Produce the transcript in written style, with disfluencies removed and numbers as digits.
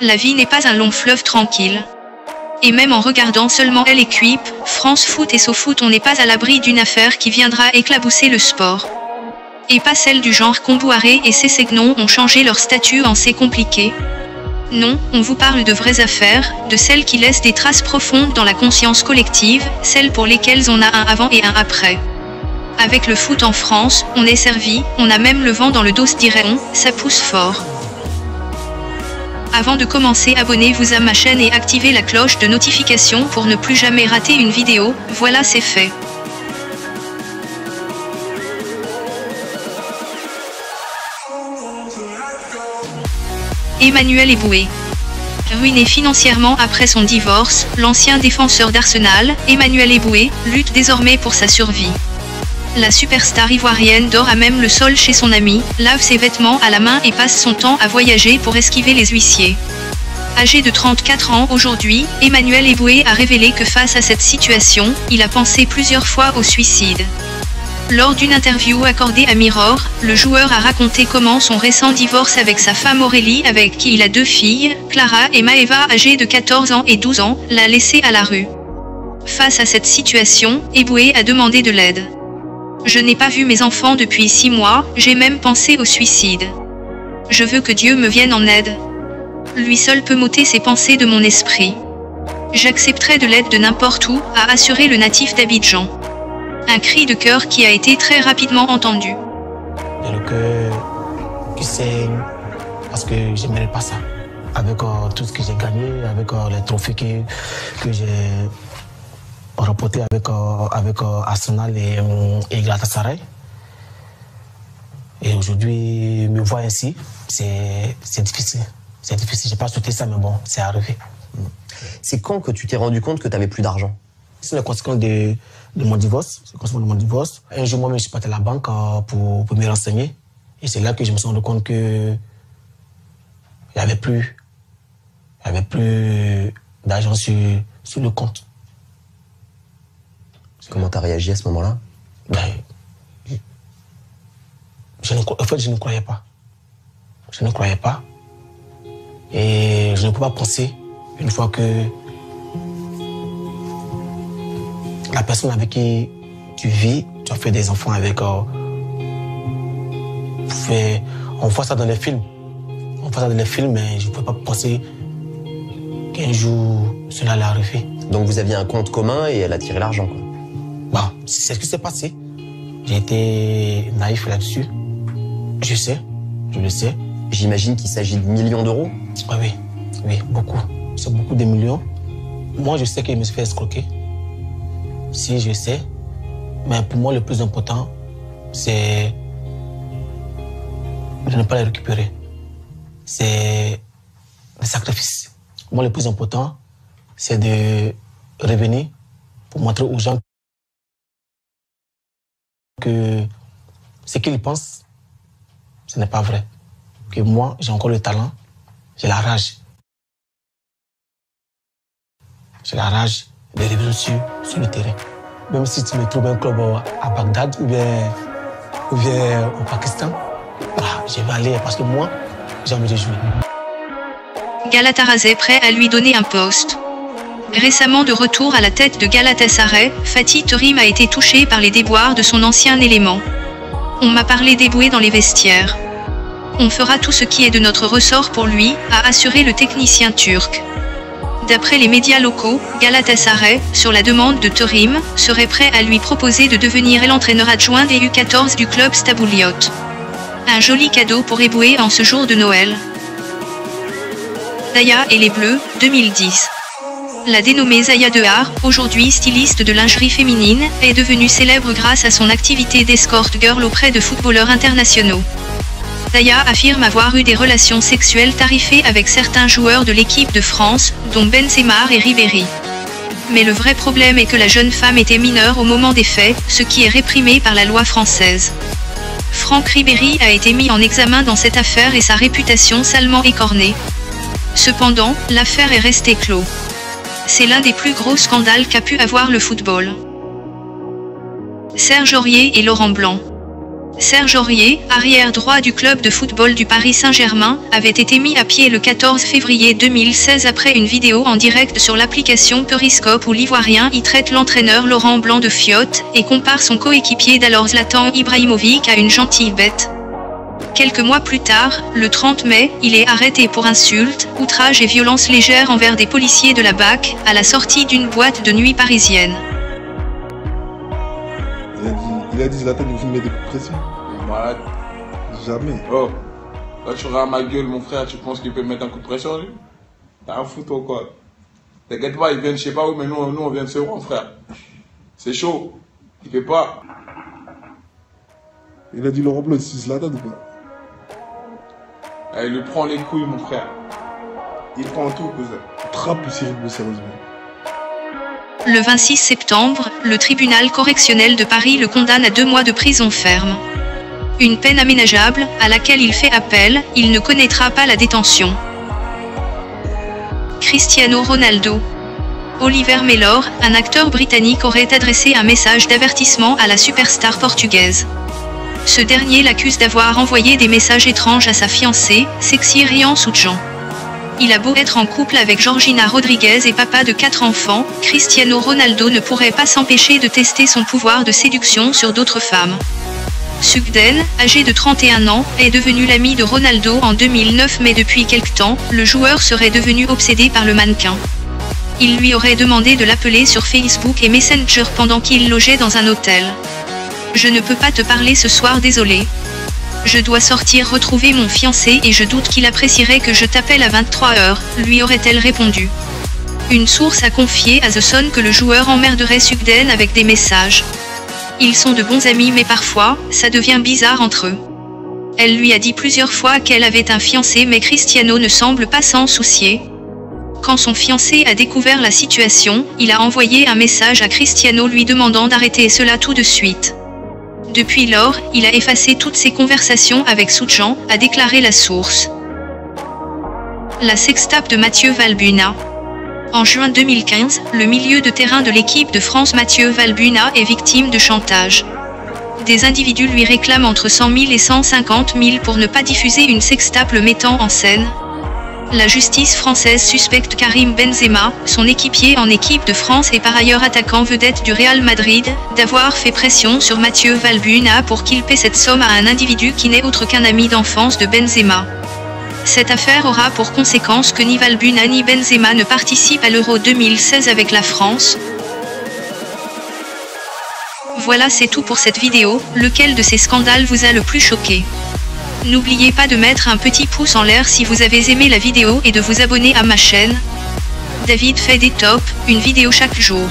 La vie n'est pas un long fleuve tranquille. Et même en regardant seulement L'équipe, France Foot et SoFoot, on n'est pas à l'abri d'une affaire qui viendra éclabousser le sport. Et pas celle du genre Kombouaré et Sessegnon ont changé leur statut en c'est compliqué. Non, on vous parle de vraies affaires, de celles qui laissent des traces profondes dans la conscience collective, celles pour lesquelles on a un avant et un après. Avec le foot en France, on est servi, on a même le vent dans le dos dirait-on, ça pousse fort. Avant de commencer, abonnez-vous à ma chaîne et activez la cloche de notification pour ne plus jamais rater une vidéo, voilà c'est fait. Emmanuel Eboué. Ruiné financièrement après son divorce, l'ancien défenseur d'Arsenal, Emmanuel Eboué, lutte désormais pour sa survie. La superstar ivoirienne dort à même le sol chez son ami, lave ses vêtements à la main et passe son temps à voyager pour esquiver les huissiers. Âgé de 34 ans aujourd'hui, Emmanuel Eboué a révélé que face à cette situation, il a pensé plusieurs fois au suicide. Lors d'une interview accordée à Mirror, le joueur a raconté comment son récent divorce avec sa femme Aurélie, avec qui il a 2 filles, Clara et Maëva âgées de 14 ans et 12 ans, l'a laissé à la rue. Face à cette situation, Eboué a demandé de l'aide. Je n'ai pas vu mes enfants depuis 6 mois, j'ai même pensé au suicide. Je veux que Dieu me vienne en aide. Lui seul peut m'ôter ces pensées de mon esprit. J'accepterai de l'aide de n'importe où, a assuré le natif d'Abidjan. Un cri de cœur qui a été très rapidement entendu. J'ai le cœur qui saigne parce que je ne mérite pas ça. Avec tout ce que j'ai gagné, avec les trophées que j'ai remportés avec Arsenal et Galatasaray. Et aujourd'hui, me voir ainsi, c'est difficile. C'est difficile, je n'ai pas souhaité ça, mais bon, c'est arrivé. C'est quand que tu t'es rendu compte que tu n'avais plus d'argent? C'est la conséquence de mon divorce. Un jour, moi-même, je suis parti à la banque pour me renseigner. Et c'est là que je me suis rendu compte que il n'y avait plus d'argent sur le compte. Comment tu as réagi à ce moment-là? En fait, je ne croyais pas. Je ne croyais pas. Et je ne pouvais pas penser, une fois que la personne avec qui tu vis, tu as fait des enfants avec... on voit ça dans les films. On voit ça dans les films, mais je ne pouvais pas penser qu'un jour, cela allait arriver. Donc vous aviez un compte commun et elle a tiré l'argent, quoi. Bon, c'est ce qui s'est passé. J'ai été naïf là-dessus. Je sais, je le sais. J'imagine qu'il s'agit de millions d'euros. Ah oui, oui, beaucoup. C'est beaucoup de millions. Moi, je sais qu'il me suis fait escroquer. Si, je sais. Mais pour moi, le plus important, c'est de ne pas les récupérer. C'est le sacrifice. Pour moi, le plus important, c'est de revenir pour montrer aux gens que ce qu'ils pensent, ce n'est pas vrai. Que moi, j'ai encore le talent, j'ai la rage. J'ai la rage de revenir sur le terrain. Même si tu me trouves un club à Bagdad ou bien au Pakistan, je vais aller parce que moi, j'ai envie de jouer. Galatasaray prêt à lui donner un poste. Récemment de retour à la tête de Galatasaray, Fatih Terim a été touché par les déboires de son ancien élément. On m'a parlé d'Eboué dans les vestiaires. On fera tout ce qui est de notre ressort pour lui, a assuré le technicien turc. D'après les médias locaux, Galatasaray, sur la demande de Terim, serait prêt à lui proposer de devenir l'entraîneur adjoint des U14 du club Stabouliot. Un joli cadeau pour Eboué en ce jour de Noël. Zaya et les Bleus, 2010. La dénommée Zaya Dehar, aujourd'hui styliste de lingerie féminine, est devenue célèbre grâce à son activité d'escort girl auprès de footballeurs internationaux. Zaya affirme avoir eu des relations sexuelles tarifées avec certains joueurs de l'équipe de France, dont Benzema et Ribéry. Mais le vrai problème est que la jeune femme était mineure au moment des faits, ce qui est réprimé par la loi française. Franck Ribéry a été mis en examen dans cette affaire et sa réputation salement écornée. Cependant, l'affaire est restée clos. C'est l'un des plus gros scandales qu'a pu avoir le football. Serge Aurier et Laurent Blanc. Serge Aurier, arrière droit du club de football du Paris Saint-Germain, avait été mis à pied le 14 février 2016 après une vidéo en direct sur l'application Periscope où l'Ivoirien y traite l'entraîneur Laurent Blanc de fiotte et compare son coéquipier d'alors Zlatan Ibrahimovic à une gentille bête. Quelques mois plus tard, le 30 mai, il est arrêté pour insultes, outrages et violences légères envers des policiers de la BAC, à la sortie d'une boîte de nuit parisienne. Il a dit Zlatan, il vous met des coups de pression. Malade. Jamais. Oh, là tu regardes ma gueule, mon frère, tu penses qu'il peut me mettre un coup de pression, lui? T'as un foutre ou quoi? T'inquiète pas, il vient de je sais pas où, mais nous on vient de Sevran, frère. C'est chaud. Il fait pas. Il a dit Laurent Blanc, c'est Zlatan ou pas? Il lui prend les couilles, mon frère. Il prend tout, cousin. Trappe Cyril Beau, sérieusement. Le 26 septembre, le tribunal correctionnel de Paris le condamne à 2 mois de prison ferme. Une peine aménageable, à laquelle il fait appel, il ne connaîtra pas la détention. Cristiano Ronaldo. Oliver Mellor, un acteur britannique, aurait adressé un message d'avertissement à la superstar portugaise. Ce dernier l'accuse d'avoir envoyé des messages étranges à sa fiancée, Sexy Rian Soutjan. Il a beau être en couple avec Georgina Rodriguez et papa de 4 enfants, Cristiano Ronaldo ne pourrait pas s'empêcher de tester son pouvoir de séduction sur d'autres femmes. Sugden, âgé de 31 ans, est devenu l'ami de Ronaldo en 2009, mais depuis quelque temps, le joueur serait devenu obsédé par le mannequin. Il lui aurait demandé de l'appeler sur Facebook et Messenger pendant qu'il logeait dans un hôtel. « Je ne peux pas te parler ce soir, désolé. Je dois sortir retrouver mon fiancé et je doute qu'il apprécierait que je t'appelle à 23 h, lui aurait-elle répondu. Une source a confié à The Sun que le joueur emmerderait Sugden avec des messages. Ils sont de bons amis, mais parfois, ça devient bizarre entre eux. Elle lui a dit plusieurs fois qu'elle avait un fiancé, mais Cristiano ne semble pas s'en soucier. Quand son fiancé a découvert la situation, il a envoyé un message à Cristiano lui demandant d'arrêter cela tout de suite. Depuis lors, il a effacé toutes ses conversations avec Soutjan, a déclaré la source. La sextape de Mathieu Valbuena. En juin 2015, le milieu de terrain de l'équipe de France Mathieu Valbuena est victime de chantage. Des individus lui réclament entre 100 000 et 150 000 pour ne pas diffuser une sextape le mettant en scène. La justice française suspecte Karim Benzema, son équipier en équipe de France et par ailleurs attaquant vedette du Real Madrid, d'avoir fait pression sur Mathieu Valbuena pour qu'il paie cette somme à un individu qui n'est autre qu'un ami d'enfance de Benzema. Cette affaire aura pour conséquence que ni Valbuena ni Benzema ne participent à l'Euro 2016 avec la France. Voilà, c'est tout pour cette vidéo. Lequel de ces scandales vous a le plus choqué? N'oubliez pas de mettre un petit pouce en l'air si vous avez aimé la vidéo et de vous abonner à ma chaîne. David fait des tops, une vidéo chaque jour.